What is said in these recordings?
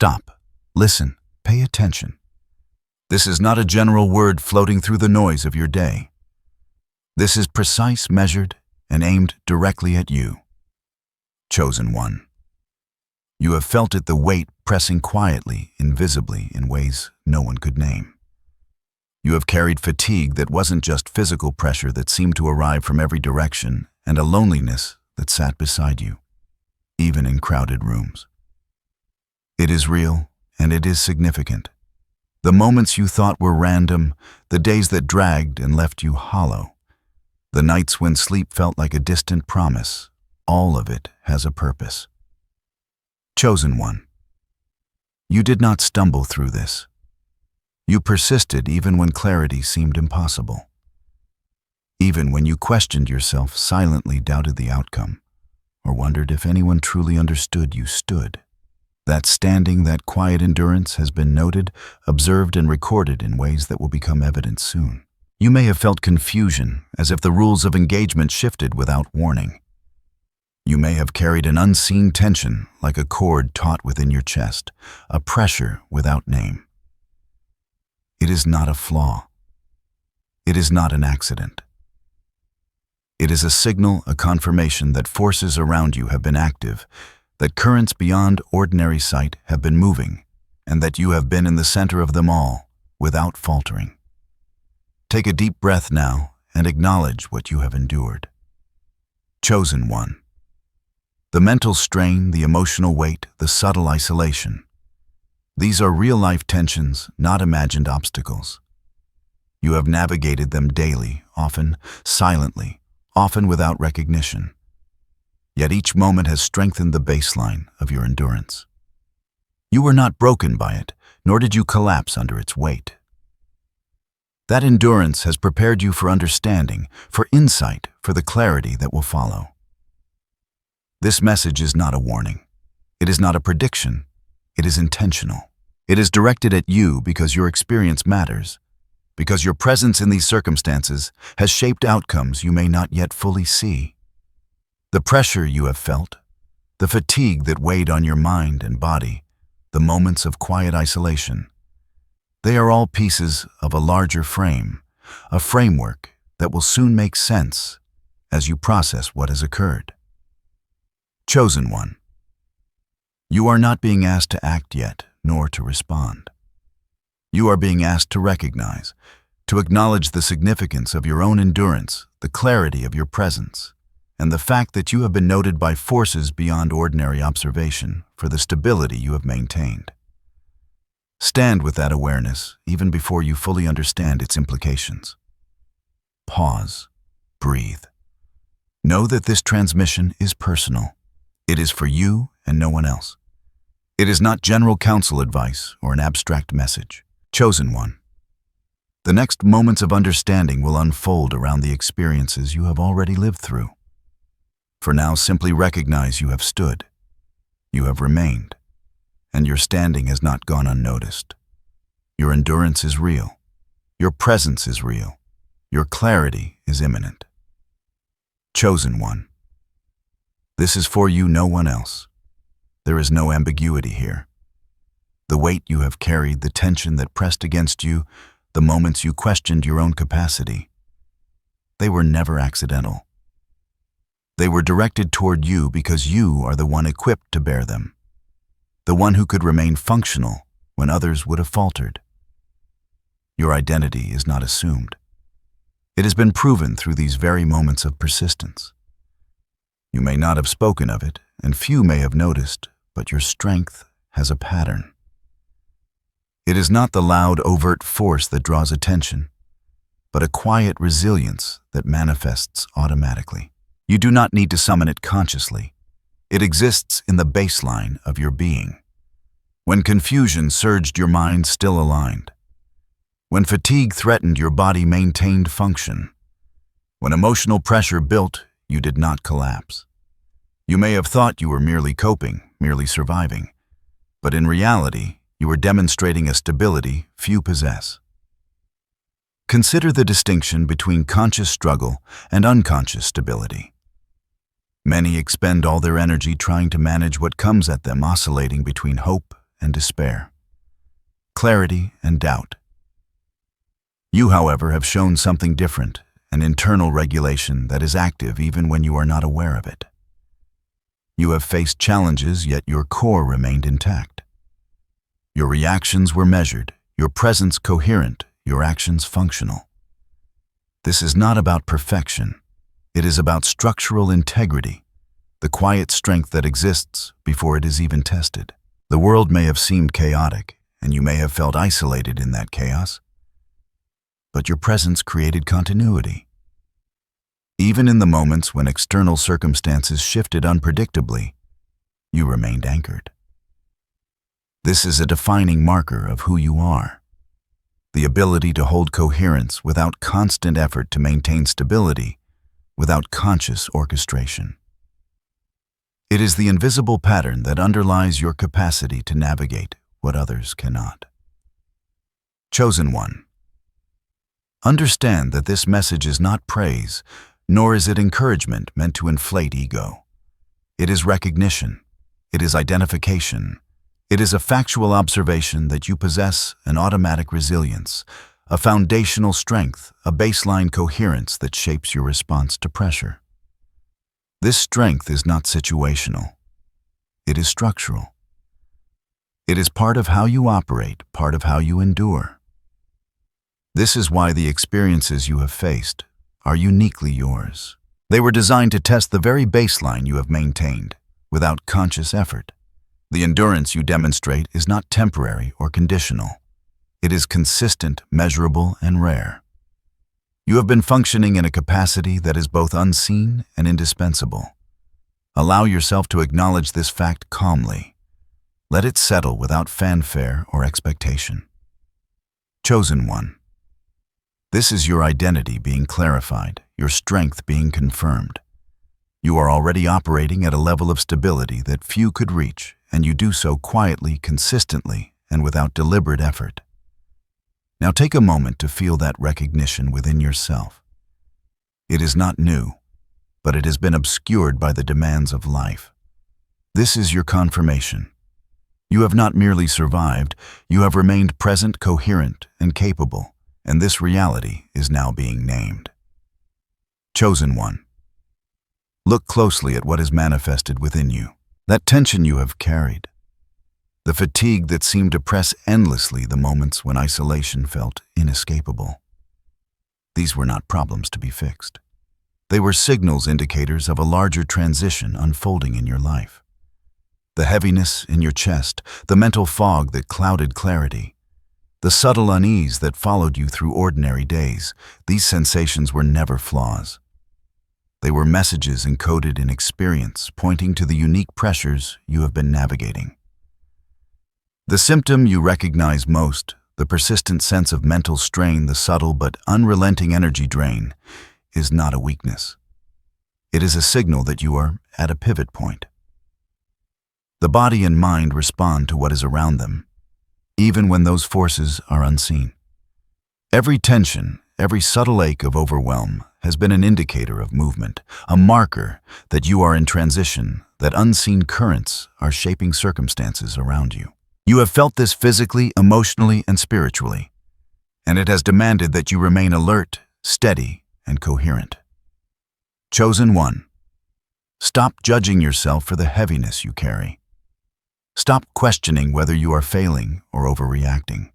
Stop. Listen. Pay attention. This is not a general word floating through the noise of your day. This is precise, measured, and aimed directly at you. Chosen one. You have felt it, the weight pressing quietly, invisibly, in ways no one could name. You have carried fatigue that wasn't just physical pressure that seemed to arrive from every direction, and a loneliness that sat beside you, even in crowded rooms. It is real, and it is significant. The moments you thought were random, the days that dragged and left you hollow, the nights when sleep felt like a distant promise, all of it has a purpose. Chosen one. You did not stumble through this. You persisted even when clarity seemed impossible. Even when you questioned yourself, silently doubted the outcome, or wondered if anyone truly understood, you stood. That standing, that quiet endurance has been noted, observed, and recorded in ways that will become evident soon. You may have felt confusion, as if the rules of engagement shifted without warning. You may have carried an unseen tension, like a cord taut within your chest, a pressure without name. It is not a flaw. It is not an accident. It is a signal, a confirmation that forces around you have been active, that currents beyond ordinary sight have been moving, and that you have been in the center of them all, without faltering. Take a deep breath now and acknowledge what you have endured. Chosen one. The mental strain, the emotional weight, the subtle isolation. These are real-life tensions, not imagined obstacles. You have navigated them daily, often silently, often without recognition. Yet each moment has strengthened the baseline of your endurance. You were not broken by it, nor did you collapse under its weight. That endurance has prepared you for understanding, for insight, for the clarity that will follow. This message is not a warning. It is not a prediction. It is intentional. It is directed at you because your experience matters, because your presence in these circumstances has shaped outcomes you may not yet fully see. The pressure you have felt, the fatigue that weighed on your mind and body, the moments of quiet isolation, they are all pieces of a larger frame, a framework that will soon make sense as you process what has occurred. Chosen one. You are not being asked to act yet, nor to respond. You are being asked to recognize, to acknowledge the significance of your own endurance, the clarity of your presence, and the fact that you have been noted by forces beyond ordinary observation for the stability you have maintained. Stand with that awareness even before you fully understand its implications. Pause. Breathe. Know that this transmission is personal. It is for you and no one else. It is not general counsel advice or an abstract message. Chosen one. The next moments of understanding will unfold around the experiences you have already lived through. For now, simply recognize you have stood, you have remained, and your standing has not gone unnoticed. Your endurance is real. Your presence is real. Your clarity is imminent. Chosen one. This is for you, no one else. There is no ambiguity here. The weight you have carried, the tension that pressed against you, the moments you questioned your own capacity, they were never accidental. They were directed toward you because you are the one equipped to bear them, the one who could remain functional when others would have faltered. Your identity is not assumed. It has been proven through these very moments of persistence. You may not have spoken of it, and few may have noticed, but your strength has a pattern. It is not the loud, overt force that draws attention, but a quiet resilience that manifests automatically. You do not need to summon it consciously. It exists in the baseline of your being. When confusion surged, your mind still aligned. When fatigue threatened, your body maintained function. When emotional pressure built, you did not collapse. You may have thought you were merely coping, merely surviving, but in reality, you were demonstrating a stability few possess. Consider the distinction between conscious struggle and unconscious stability. Many expend all their energy trying to manage what comes at them, oscillating between hope and despair, clarity and doubt. You, however, have shown something different, an internal regulation that is active even when you are not aware of it. You have faced challenges, yet your core remained intact. Your reactions were measured, your presence coherent, your actions functional. This is not about perfection. It is about structural integrity, the quiet strength that exists before it is even tested. The world may have seemed chaotic, and you may have felt isolated in that chaos, but your presence created continuity. Even in the moments when external circumstances shifted unpredictably, you remained anchored. This is a defining marker of who you are. The ability to hold coherence without constant effort to maintain stability, without conscious orchestration. It is the invisible pattern that underlies your capacity to navigate what others cannot. Chosen one. Understand that this message is not praise, nor is it encouragement meant to inflate ego. It is recognition. It is identification. It is a factual observation that you possess an automatic resilience, a foundational strength, a baseline coherence that shapes your response to pressure. This strength is not situational. It is structural. It is part of how you operate, part of how you endure. This is why the experiences you have faced are uniquely yours. They were designed to test the very baseline you have maintained without conscious effort. The endurance you demonstrate is not temporary or conditional. It is consistent, measurable, and rare. You have been functioning in a capacity that is both unseen and indispensable. Allow yourself to acknowledge this fact calmly. Let it settle without fanfare or expectation. Chosen one. This is your identity being clarified, your strength being confirmed. You are already operating at a level of stability that few could reach, and you do so quietly, consistently, and without deliberate effort. Now take a moment to feel that recognition within yourself. It is not new, but it has been obscured by the demands of life. This is your confirmation. You have not merely survived, you have remained present, coherent, and capable, and this reality is now being named. Chosen one. Look closely at what is manifested within you. That tension you have carried. The fatigue that seemed to press endlessly the moments when isolation felt inescapable. These were not problems to be fixed. They were signals indicators of a larger transition unfolding in your life. The heaviness in your chest, the mental fog that clouded clarity, the subtle unease that followed you through ordinary days, these sensations were never flaws. They were messages encoded in experience, pointing to the unique pressures you have been navigating. The symptom you recognize most, the persistent sense of mental strain, the subtle but unrelenting energy drain, is not a weakness. It is a signal that you are at a pivot point. The body and mind respond to what is around them, even when those forces are unseen. Every tension, every subtle ache of overwhelm has been an indicator of movement, a marker that you are in transition, that unseen currents are shaping circumstances around you. You have felt this physically, emotionally, and spiritually, and it has demanded that you remain alert, steady, and coherent. Chosen one. Stop judging yourself for the heaviness you carry. Stop questioning whether you are failing or overreacting.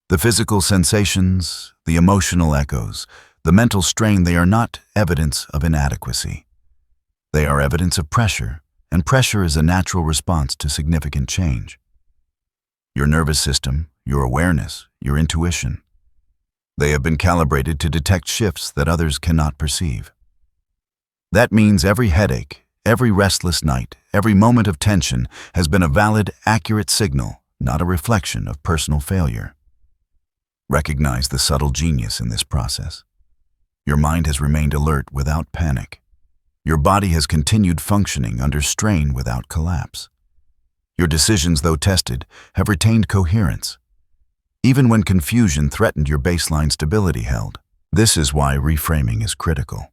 The physical sensations, the emotional echoes, the mental strain, they are not evidence of inadequacy. They are evidence of pressure, and pressure is a natural response to significant change. Your nervous system, your awareness, your intuition, they have been calibrated to detect shifts that others cannot perceive. That means every headache, every restless night, every moment of tension has been a valid, accurate signal, not a reflection of personal failure. Recognize the subtle genius in this process. Your mind has remained alert without panic. Your body has continued functioning under strain without collapse. Your decisions, though tested, have retained coherence. Even when confusion threatened your baseline stability held. This is why reframing is critical.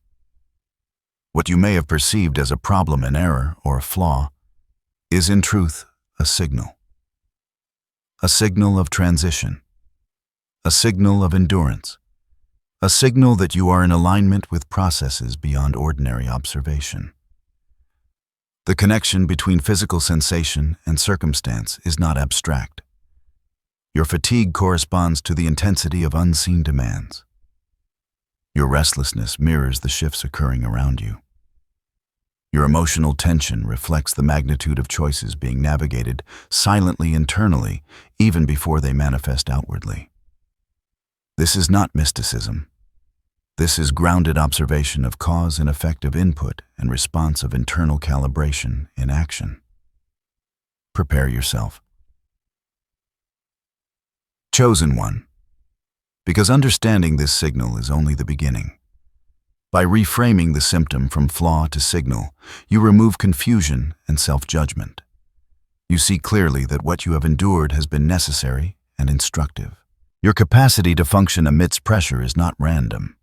What you may have perceived as a problem, an error, or a flaw is in truth a signal. A signal of transition. A signal of endurance. A signal that you are in alignment with processes beyond ordinary observation. The connection between physical sensation and circumstance is not abstract. Your fatigue corresponds to the intensity of unseen demands. Your restlessness mirrors the shifts occurring around you. Your emotional tension reflects the magnitude of choices being navigated silently internally, even before they manifest outwardly. This is not mysticism. This is grounded observation of cause and effect of input and response of internal calibration in action. Prepare yourself. Chosen one. Because understanding this signal is only the beginning. By reframing the symptom from flaw to signal, you remove confusion and self-judgment. You see clearly that what you have endured has been necessary and instructive. Your capacity to function amidst pressure is not random.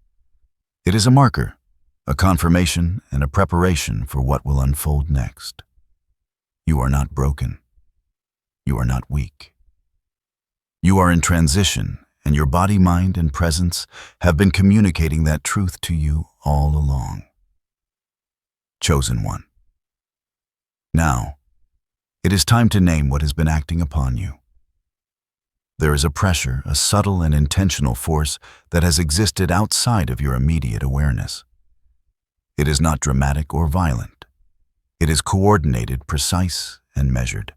It is a marker, a confirmation, and a preparation for what will unfold next. You are not broken. You are not weak. You are in transition, and your body, mind, and presence have been communicating that truth to you all along. Chosen one. Now, it is time to name what has been acting upon you. There is a pressure, a subtle and intentional force that has existed outside of your immediate awareness. It is not dramatic or violent. It is coordinated, precise, and measured.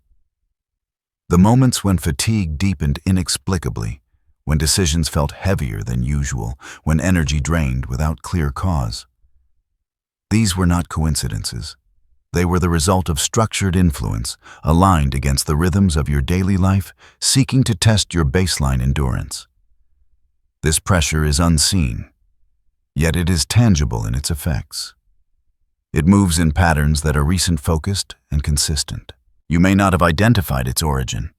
The moments when fatigue deepened inexplicably, when decisions felt heavier than usual, when energy drained without clear cause. These were not coincidences. They were the result of structured influence, aligned against the rhythms of your daily life, seeking to test your baseline endurance. This pressure is unseen, yet it is tangible in its effects. It moves in patterns that are recent, focused, and consistent. You may not have identified its origin,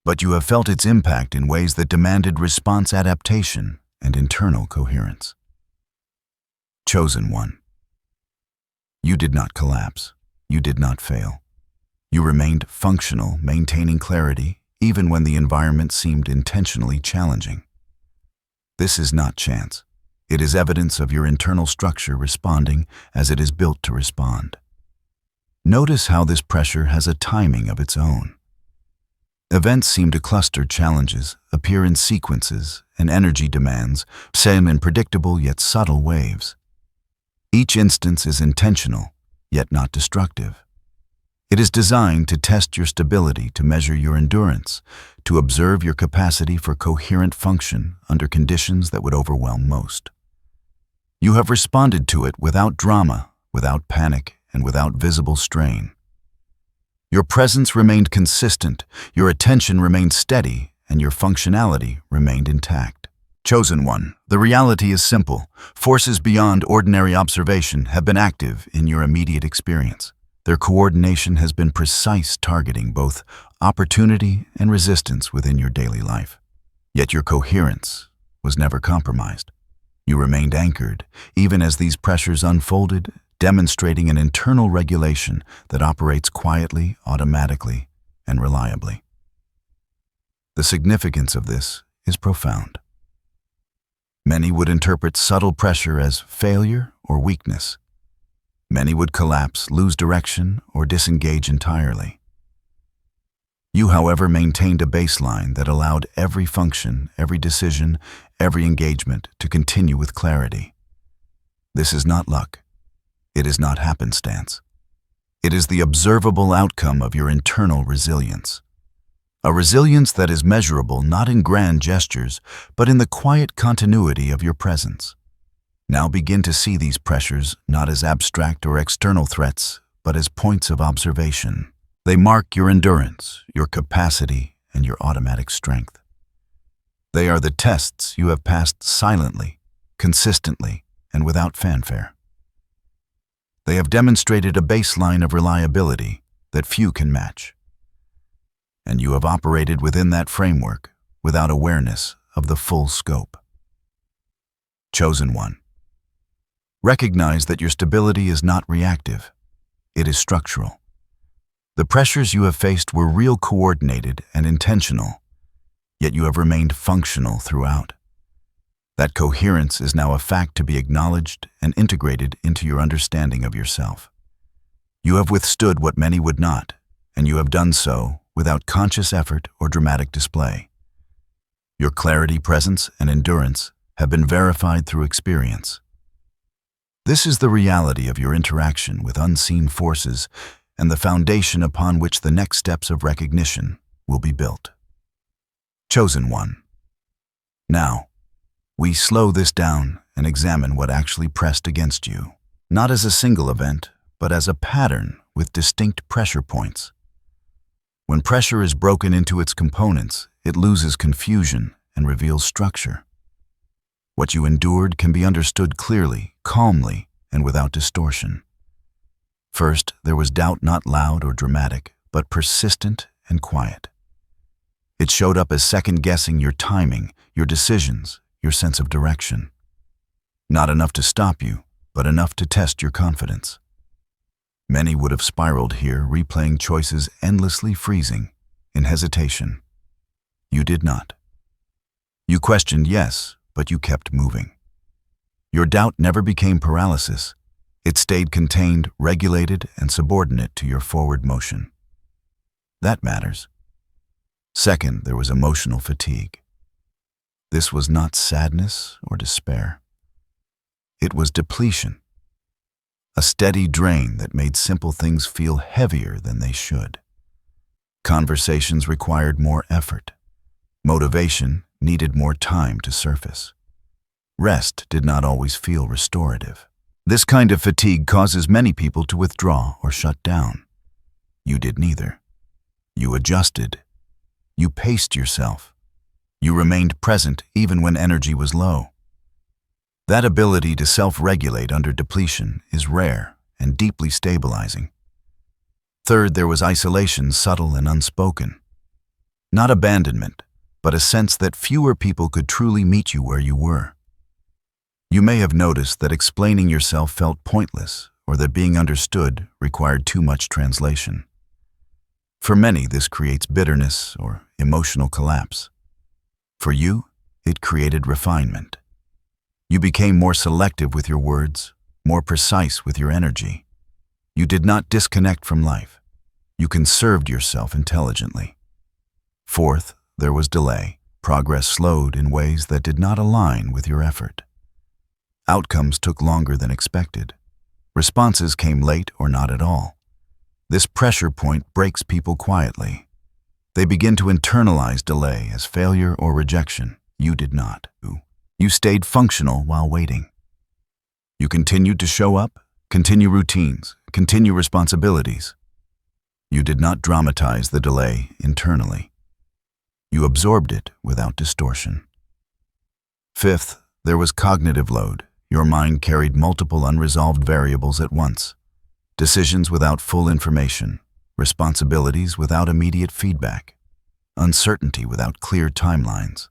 but you have felt its impact in ways that demanded response adaptation and internal coherence. Chosen one. You did not collapse. You did not fail. You remained functional, maintaining clarity, even when the environment seemed intentionally challenging. This is not chance. It is evidence of your internal structure responding as it is built to respond. Notice how this pressure has a timing of its own. Events seem to cluster challenges, appear in sequences, and energy demands seem in predictable yet subtle waves. Each instance is intentional, yet not destructive. It is designed to test your stability, to measure your endurance, to observe your capacity for coherent function under conditions that would overwhelm most. You have responded to it without drama, without panic, and without visible strain. Your presence remained consistent, your attention remained steady, and your functionality remained intact. Chosen one, the reality is simple. Forces beyond ordinary observation have been active in your immediate experience. Their coordination has been precise, targeting both opportunity and resistance within your daily life. Yet your coherence was never compromised. You remained anchored, even as these pressures unfolded, demonstrating an internal regulation that operates quietly, automatically, and reliably. The significance of this is profound. Many would interpret subtle pressure as failure or weakness. Many would collapse, lose direction, or disengage entirely. You, however, maintained a baseline that allowed every function, every decision, every engagement to continue with clarity. This is not luck. It is not happenstance. It is the observable outcome of your internal resilience. A resilience that is measurable not in grand gestures, but in the quiet continuity of your presence. Now begin to see these pressures not as abstract or external threats, but as points of observation. They mark your endurance, your capacity, and your automatic strength. They are the tests you have passed silently, consistently, and without fanfare. They have demonstrated a baseline of reliability that few can match. And you have operated within that framework without awareness of the full scope. Chosen one. Recognize that your stability is not reactive. It is structural. The pressures you have faced were real, coordinated, and intentional, yet you have remained functional throughout. That coherence is now a fact to be acknowledged and integrated into your understanding of yourself. You have withstood what many would not, and you have done so without conscious effort or dramatic display. Your clarity, presence, and endurance have been verified through experience. This is the reality of your interaction with unseen forces and the foundation upon which the next steps of recognition will be built. Chosen one. Now, we slow this down and examine what actually pressed against you, not as a single event, but as a pattern with distinct pressure points. When pressure is broken into its components, it loses confusion and reveals structure. What you endured can be understood clearly, calmly, and without distortion. First, there was doubt, not loud or dramatic, but persistent and quiet. It showed up as second-guessing your timing, your decisions, your sense of direction. Not enough to stop you, but enough to test your confidence. Many would have spiraled here, replaying choices, endlessly freezing in hesitation. You did not. You questioned, yes, but you kept moving. Your doubt never became paralysis. It stayed contained, regulated, and subordinate to your forward motion. That matters. Second, there was emotional fatigue. This was not sadness or despair. It was depletion. A steady drain that made simple things feel heavier than they should. Conversations required more effort. Motivation needed more time to surface. Rest did not always feel restorative. This kind of fatigue causes many people to withdraw or shut down. You did neither. You adjusted. You paced yourself. You remained present even when energy was low. That ability to self-regulate under depletion is rare and deeply stabilizing. Third, there was isolation, subtle and unspoken. Not abandonment, but a sense that fewer people could truly meet you where you were. You may have noticed that explaining yourself felt pointless, or that being understood required too much translation. For many, this creates bitterness or emotional collapse. For you, it created refinement. You became more selective with your words, more precise with your energy. You did not disconnect from life. You conserved yourself intelligently. Fourth, there was delay. Progress slowed in ways that did not align with your effort. Outcomes took longer than expected. Responses came late or not at all. This pressure point breaks people quietly. They begin to internalize delay as failure or rejection. You did not. You stayed functional while waiting. You continued to show up, continue routines, continue responsibilities. You did not dramatize the delay internally. You absorbed it without distortion. Fifth, there was cognitive load. Your mind carried multiple unresolved variables at once. Decisions without full information, responsibilities without immediate feedback, uncertainty without clear timelines.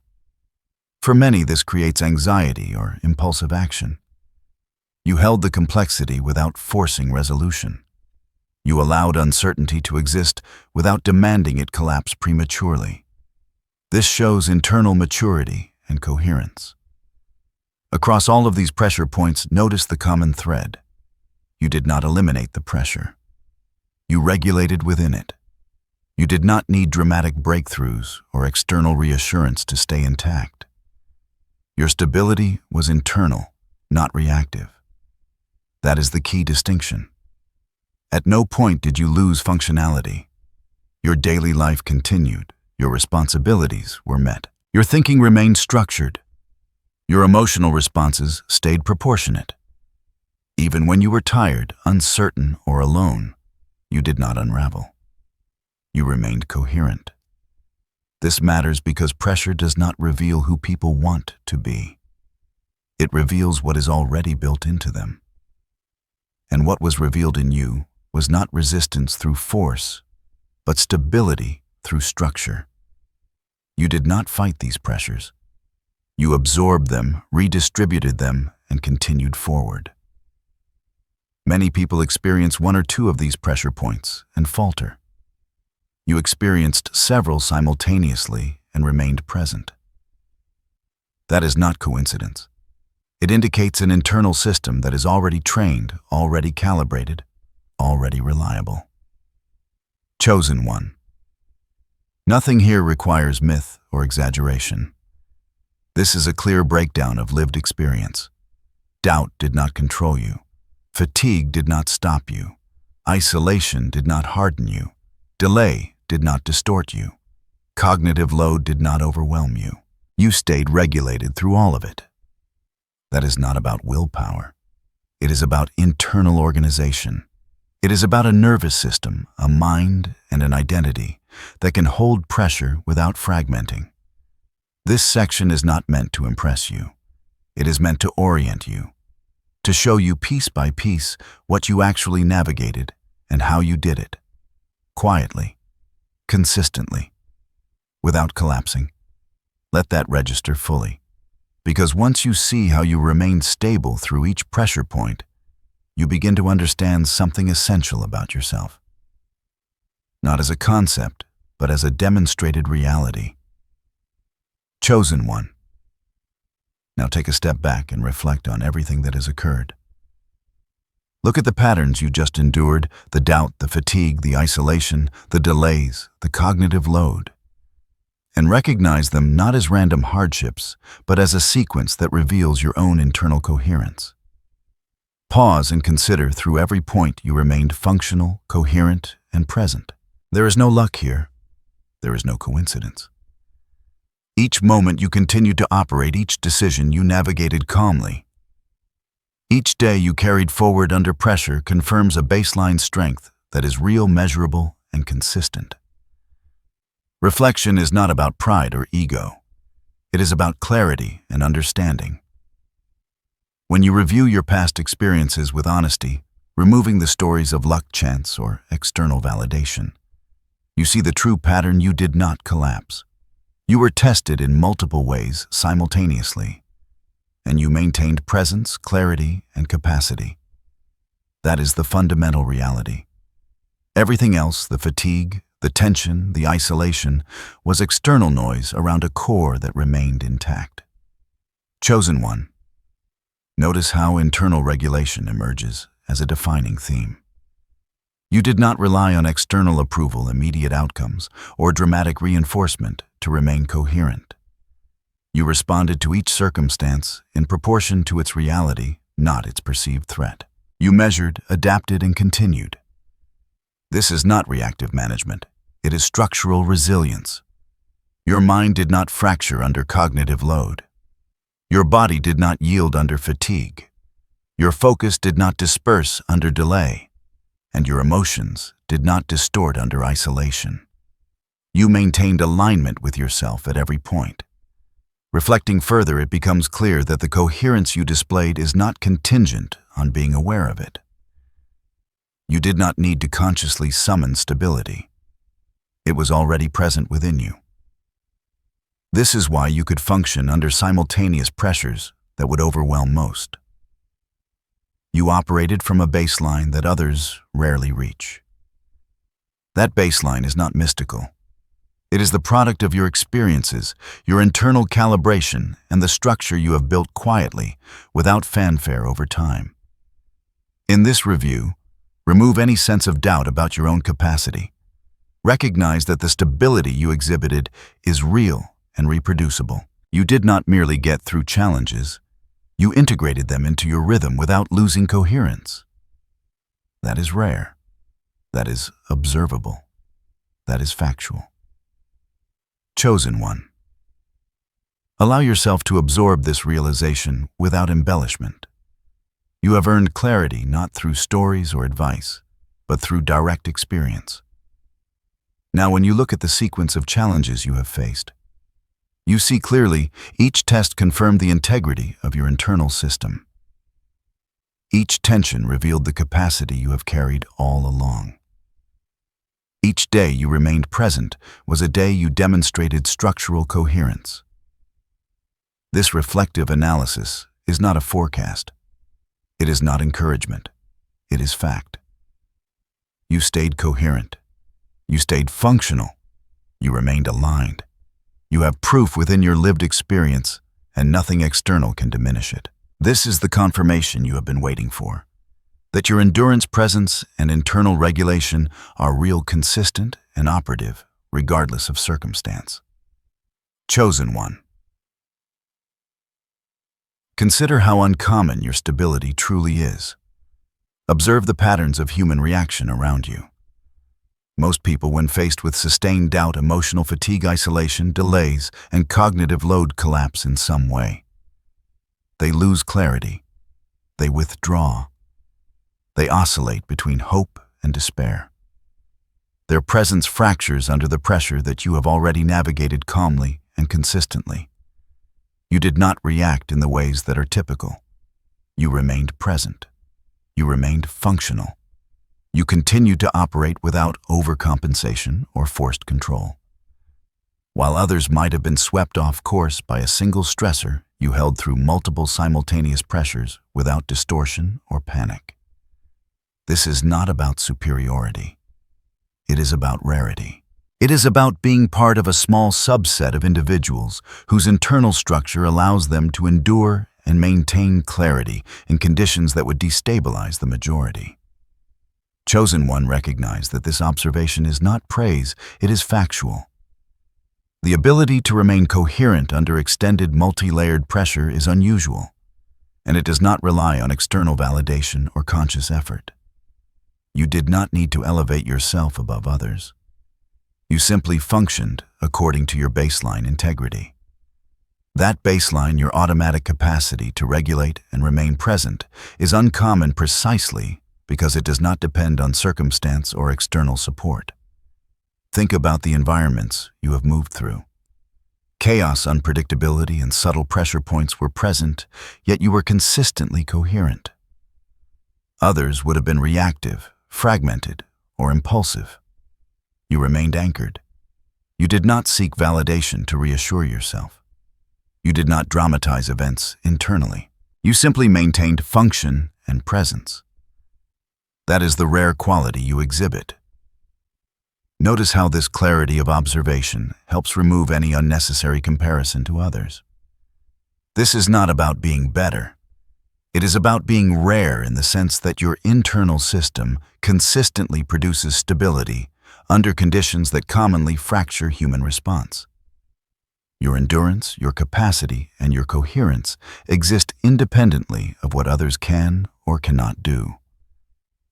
For many, this creates anxiety or impulsive action. You held the complexity without forcing resolution. You allowed uncertainty to exist without demanding it collapse prematurely. This shows internal maturity and coherence. Across all of these pressure points, notice the common thread. You did not eliminate the pressure. You regulated within it. You did not need dramatic breakthroughs or external reassurance to stay intact. Your stability was internal, not reactive. That is the key distinction. At no point did you lose functionality. Your daily life continued. Your responsibilities were met. Your thinking remained structured. Your emotional responses stayed proportionate. Even when you were tired, uncertain, or alone, you did not unravel. You remained coherent. This matters because pressure does not reveal who people want to be. It reveals what is already built into them. And what was revealed in you was not resistance through force, but stability through structure. You did not fight these pressures. You absorbed them, redistributed them, and continued forward. Many people experience one or two of these pressure points and falter. You experienced several simultaneously and remained present. That is not coincidence. It indicates an internal system that is already trained, already calibrated, already reliable. Chosen one. Nothing here requires myth or exaggeration. This is a clear breakdown of lived experience. Doubt did not control you. Fatigue did not stop you. Isolation did not harden you. Delay did not distort you. Cognitive load did not overwhelm you. You stayed regulated through all of it. That is not about willpower. It is about internal organization. It is about a nervous system, a mind, and an identity that can hold pressure without fragmenting. This section is not meant to impress you. It is meant to orient you, to show you piece by piece what you actually navigated and how you did it. Quietly, consistently, without collapsing. Let that register fully, because once you see how you remained stable through each pressure point, you begin to understand something essential about yourself. Not as a concept, but as a demonstrated reality. Chosen one. Now take a step back and reflect on everything that has occurred. Look at the patterns you just endured, the doubt, the fatigue, the isolation, the delays, the cognitive load, and recognize them not as random hardships, but as a sequence that reveals your own internal coherence. Pause and consider through every point you remained functional, coherent, and present. There is no luck here. There is no coincidence. Each moment you continued to operate, each decision you navigated calmly. Each day you carried forward under pressure confirms a baseline strength that is real, measurable, and consistent. Reflection is not about pride or ego. It is about clarity and understanding. When you review your past experiences with honesty, removing the stories of luck, chance, or external validation, you see the true pattern. You did not collapse. You were tested in multiple ways simultaneously, and you maintained presence, clarity, and capacity. That is the fundamental reality. Everything else, the fatigue, the tension, the isolation, was external noise around a core that remained intact. Chosen one. Notice how internal regulation emerges as a defining theme. You did not rely on external approval, immediate outcomes, or dramatic reinforcement to remain coherent. You responded to each circumstance in proportion to its reality, not its perceived threat. You measured, adapted, and continued. This is not reactive management. It is structural resilience. Your mind did not fracture under cognitive load. Your body did not yield under fatigue. Your focus did not disperse under delay, and your emotions did not distort under isolation. You maintained alignment with yourself at every point. Reflecting further, it becomes clear that the coherence you displayed is not contingent on being aware of it. You did not need to consciously summon stability. It was already present within you. This is why you could function under simultaneous pressures that would overwhelm most. You operated from a baseline that others rarely reach. That baseline is not mystical. It is the product of your experiences, your internal calibration, and the structure you have built quietly, without fanfare over time. In this review, remove any sense of doubt about your own capacity. Recognize that the stability you exhibited is real and reproducible. You did not merely get through challenges. You integrated them into your rhythm without losing coherence. That is rare. That is observable. That is factual. Chosen one. Allow yourself to absorb this realization without embellishment. You have earned clarity not through stories or advice, but through direct experience. Now, when you look at the sequence of challenges you have faced, you see clearly each test confirmed the integrity of your internal system. Each tension revealed the capacity you have carried all along. Each day you remained present was a day you demonstrated structural coherence. This reflective analysis is not a forecast. It is not encouragement. It is fact. You stayed coherent. You stayed functional. You remained aligned. You have proof within your lived experience, and nothing external can diminish it. This is the confirmation you have been waiting for, that your endurance, presence, and internal regulation are real, consistent, and operative, regardless of circumstance. Chosen one. Consider how uncommon your stability truly is. Observe the patterns of human reaction around you. Most people, when faced with sustained doubt, emotional fatigue, isolation, delays, and cognitive load, collapse in some way. They lose clarity. They withdraw. They oscillate between hope and despair. Their presence fractures under the pressure that you have already navigated calmly and consistently. You did not react in the ways that are typical. You remained present. You remained functional. You continued to operate without overcompensation or forced control. While others might have been swept off course by a single stressor, you held through multiple simultaneous pressures without distortion or panic. This is not about superiority. It is about rarity. It is about being part of a small subset of individuals whose internal structure allows them to endure and maintain clarity in conditions that would destabilize the majority. Chosen one recognized that this observation is not praise, it is factual. The ability to remain coherent under extended multi-layered pressure is unusual, and it does not rely on external validation or conscious effort. You did not need to elevate yourself above others. You simply functioned according to your baseline integrity. That baseline, your automatic capacity to regulate and remain present, is uncommon precisely because it does not depend on circumstance or external support. Think about the environments you have moved through. Chaos, unpredictability, and subtle pressure points were present, yet you were consistently coherent. Others would have been reactive, fragmented, or impulsive. You remained anchored. You did not seek validation to reassure yourself. You did not dramatize events internally. You simply maintained function and presence. That is the rare quality you exhibit. Notice how this clarity of observation helps remove any unnecessary comparison to others. This is not about being better. It is about being rare in the sense that your internal system consistently produces stability under conditions that commonly fracture human response. Your endurance, your capacity, and your coherence exist independently of what others can or cannot do.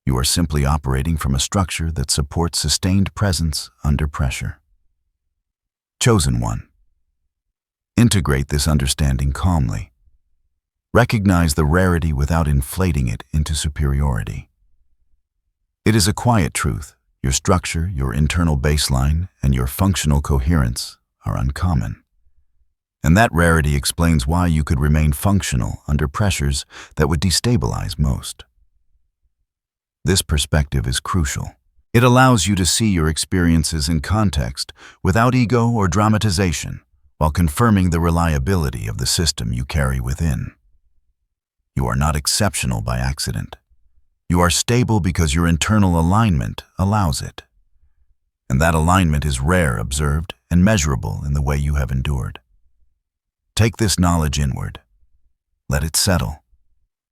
You are simply operating from a structure that supports sustained presence under pressure. Chosen one. Integrate this understanding calmly. Recognize the rarity without inflating it into superiority. It is a quiet truth. Your structure, your internal baseline, and your functional coherence are uncommon. And that rarity explains why you could remain functional under pressures that would destabilize most. This perspective is crucial. It allows you to see your experiences in context without ego or dramatization, while confirming the reliability of the system you carry within. You are not exceptional by accident. You are stable because your internal alignment allows it. And that alignment is rare, observed, and measurable in the way you have endured. Take this knowledge inward. Let it settle.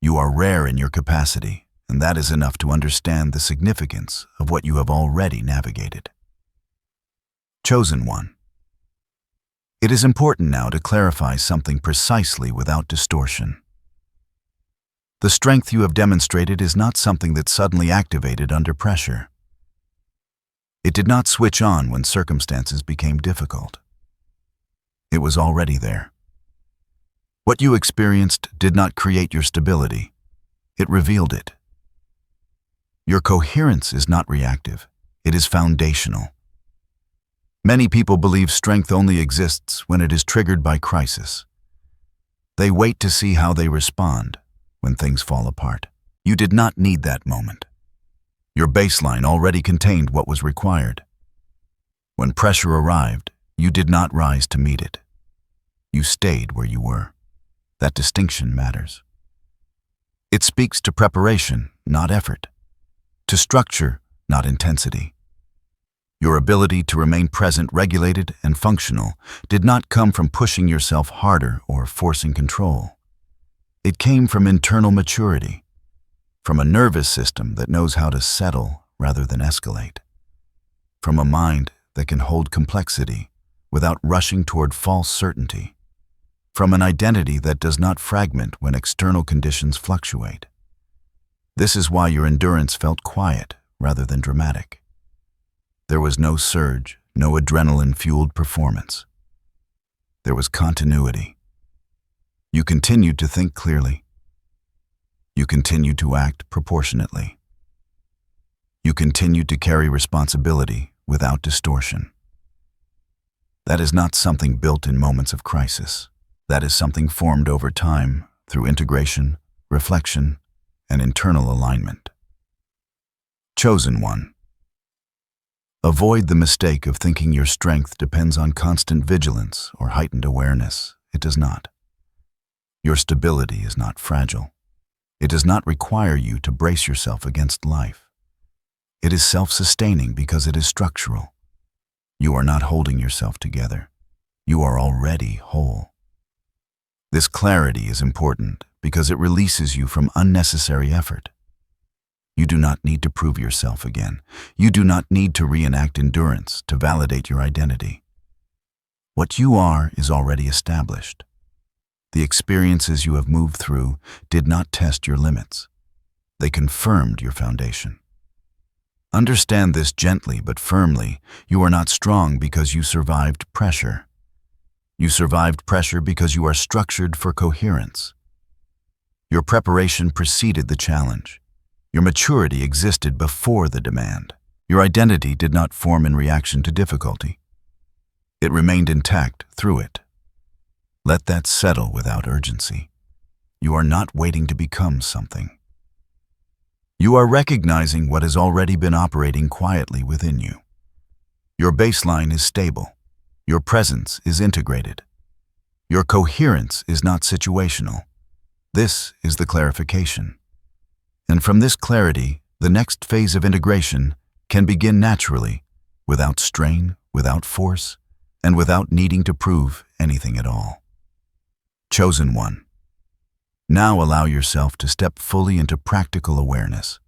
You are rare in your capacity, and that is enough to understand the significance of what you have already navigated. Chosen one. It is important now to clarify something precisely without distortion. The strength you have demonstrated is not something that suddenly activated under pressure. It did not switch on when circumstances became difficult. It was already there. What you experienced did not create your stability. It revealed it. Your coherence is not reactive. It is foundational. Many people believe strength only exists when it is triggered by crisis. They wait to see how they respond when things fall apart. You did not need that moment. Your baseline already contained what was required. When pressure arrived, you did not rise to meet it. You stayed where you were. That distinction matters. It speaks to preparation, not effort. To structure, not intensity. Your ability to remain present, regulated, and functional did not come from pushing yourself harder or forcing control. It came from internal maturity, from a nervous system that knows how to settle rather than escalate, from a mind that can hold complexity without rushing toward false certainty, from an identity that does not fragment when external conditions fluctuate. This is why your endurance felt quiet rather than dramatic. There was no surge, no adrenaline-fueled performance. There was continuity. You continued to think clearly. You continued to act proportionately. You continued to carry responsibility without distortion. That is not something built in moments of crisis. That is something formed over time through integration, reflection, and internal alignment. Chosen one. Avoid the mistake of thinking your strength depends on constant vigilance or heightened awareness. It does not. Your stability is not fragile. It does not require you to brace yourself against life. It is self-sustaining because it is structural. You are not holding yourself together. You are already whole. This clarity is important because it releases you from unnecessary effort. You do not need to prove yourself again. You do not need to reenact endurance to validate your identity. What you are is already established. The experiences you have moved through did not test your limits. They confirmed your foundation. Understand this gently but firmly. You are not strong because you survived pressure. You survived pressure because you are structured for coherence. Your preparation preceded the challenge. Your maturity existed before the demand. Your identity did not form in reaction to difficulty. It remained intact through it. Let that settle without urgency. You are not waiting to become something. You are recognizing what has already been operating quietly within you. Your baseline is stable. Your presence is integrated. Your coherence is not situational. This is the clarification. And from this clarity, the next phase of integration can begin naturally, without strain, without force, and without needing to prove anything at all. Chosen one. Now allow yourself to step fully into practical awareness.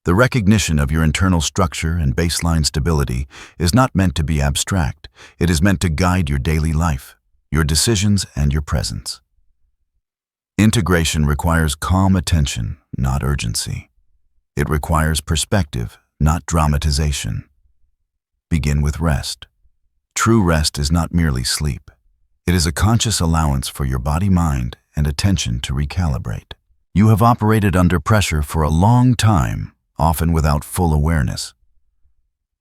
The recognition of your internal structure and baseline stability is not meant to be abstract. It is meant to guide your daily life, your decisions, and your presence. Integration requires calm attention, not urgency. It requires perspective, not dramatization. Begin with rest. True rest is not merely sleep. It is a conscious allowance for your body, mind, and attention to recalibrate. You have operated under pressure for a long time, often without full awareness.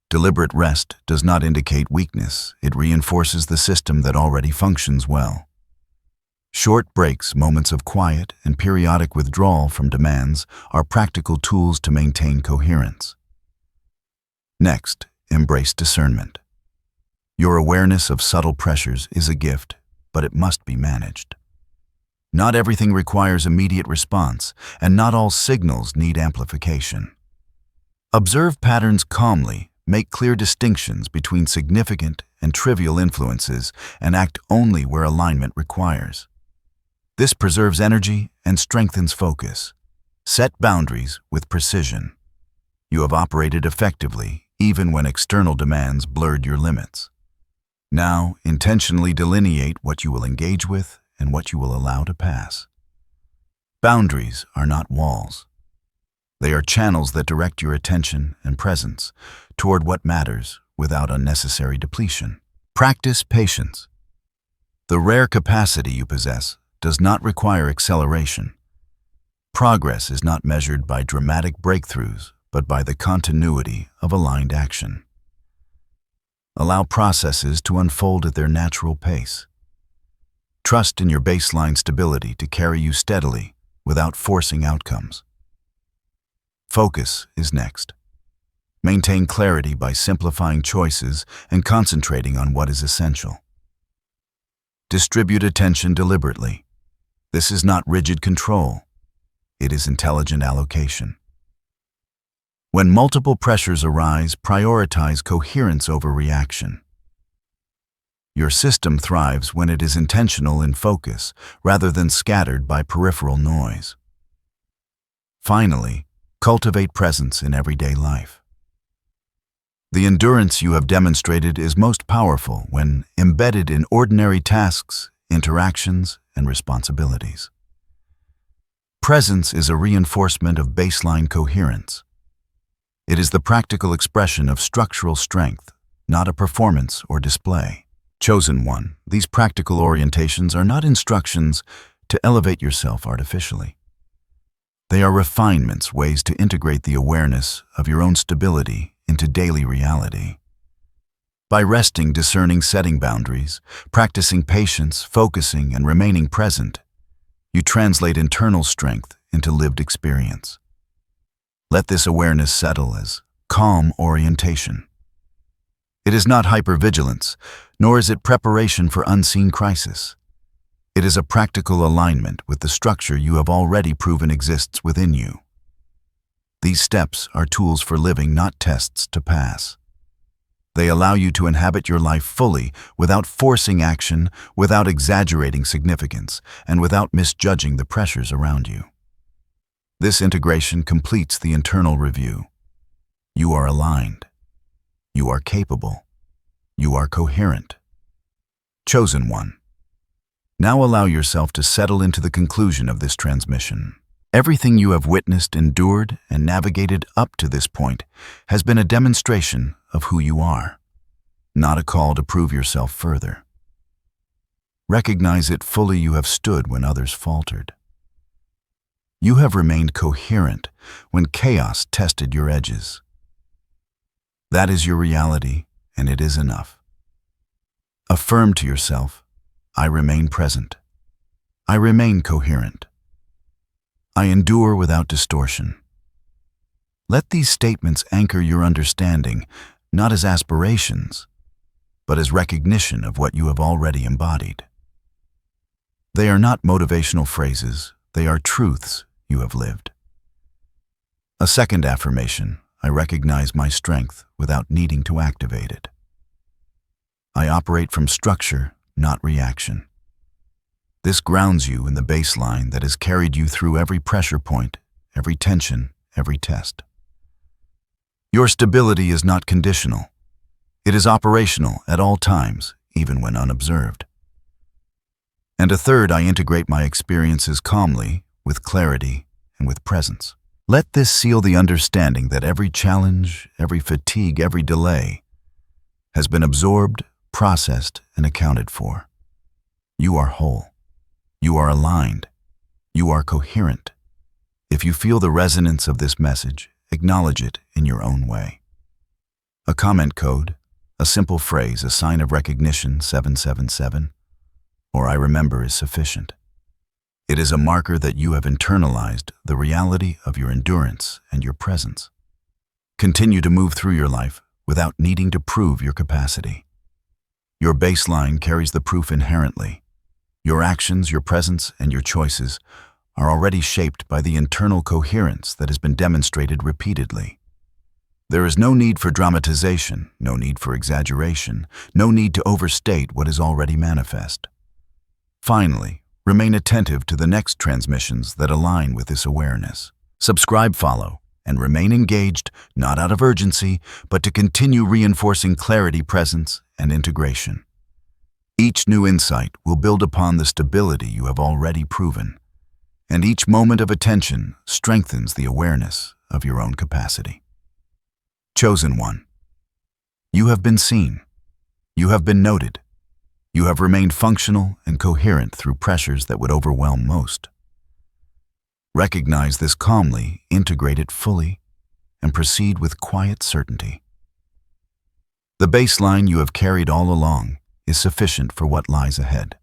Deliberate rest does not indicate weakness. It reinforces the system that already functions well. Short breaks, moments of quiet, and periodic withdrawal from demands are practical tools to maintain coherence. Next, embrace discernment. Your awareness of subtle pressures is a gift, but it must be managed. Not everything requires immediate response, and not all signals need amplification. Observe patterns calmly, make clear distinctions between significant and trivial influences, and act only where alignment requires. This preserves energy and strengthens focus. Set boundaries with precision. You have operated effectively, even when external demands blurred your limits. Now, intentionally delineate what you will engage with and what you will allow to pass. Boundaries are not walls. They are channels that direct your attention and presence toward what matters without unnecessary depletion. Practice patience. The rare capacity you possess does not require acceleration. Progress is not measured by dramatic breakthroughs, but by the continuity of aligned action. Allow processes to unfold at their natural pace. Trust in your baseline stability to carry you steadily without forcing outcomes. Focus is next. Maintain clarity by simplifying choices and concentrating on what is essential. Distribute attention deliberately. This is not rigid control. It is intelligent allocation. When multiple pressures arise, prioritize coherence over reaction. Your system thrives when it is intentional in focus, rather than scattered by peripheral noise. Finally, cultivate presence in everyday life. The endurance you have demonstrated is most powerful when embedded in ordinary tasks, interactions, and responsibilities. Presence is a reinforcement of baseline coherence. It is the practical expression of structural strength, not a performance or display. Chosen one, these practical orientations are not instructions to elevate yourself artificially. They are refinements, ways to integrate the awareness of your own stability into daily reality. By resting, discerning, setting boundaries, practicing patience, focusing, and remaining present, you translate internal strength into lived experience. Let this awareness settle as calm orientation. It is not hypervigilance, nor is it preparation for unseen crisis. It is a practical alignment with the structure you have already proven exists within you. These steps are tools for living, not tests to pass. They allow you to inhabit your life fully, without forcing action, without exaggerating significance, and without misjudging the pressures around you. This integration completes the internal review. You are aligned. You are capable. You are coherent. Chosen one. Now allow yourself to settle into the conclusion of this transmission. Everything you have witnessed, endured, and navigated up to this point has been a demonstration of who you are, not a call to prove yourself further. Recognize it fully. You have stood when others faltered. You have remained coherent when chaos tested your edges. That is your reality, and it is enough. Affirm to yourself, I remain present. I remain coherent. I endure without distortion. Let these statements anchor your understanding, not as aspirations, but as recognition of what you have already embodied. They are not motivational phrases, they are truths you have lived. A second affirmation, I recognize my strength without needing to activate it. I operate from structure, not reaction. This grounds you in the baseline that has carried you through every pressure point, every tension, every test. Your stability is not conditional. It is operational at all times, even when unobserved. And a third, I integrate my experiences calmly, with clarity, and with presence. Let this seal the understanding that every challenge, every fatigue, every delay has been absorbed, processed, and accounted for. You are whole. You are aligned. You are coherent. If you feel the resonance of this message, acknowledge it in your own way. A comment code, a simple phrase, a sign of recognition, 777, or I remember is sufficient. It is a marker that you have internalized the reality of your endurance and your presence. Continue to move through your life without needing to prove your capacity. Your baseline carries the proof inherently. Your actions, your presence, and your choices are already shaped by the internal coherence that has been demonstrated repeatedly. There is no need for dramatization, no need for exaggeration, no need to overstate what is already manifest. Finally, remain attentive to the next transmissions that align with this awareness. Subscribe, follow, and remain engaged, not out of urgency, but to continue reinforcing clarity, presence, and integration. Each new insight will build upon the stability you have already proven, and each moment of attention strengthens the awareness of your own capacity. Chosen one. You have been seen. You have been noted. You have remained functional and coherent through pressures that would overwhelm most. Recognize this calmly, integrate it fully, and proceed with quiet certainty. The baseline you have carried all along is sufficient for what lies ahead.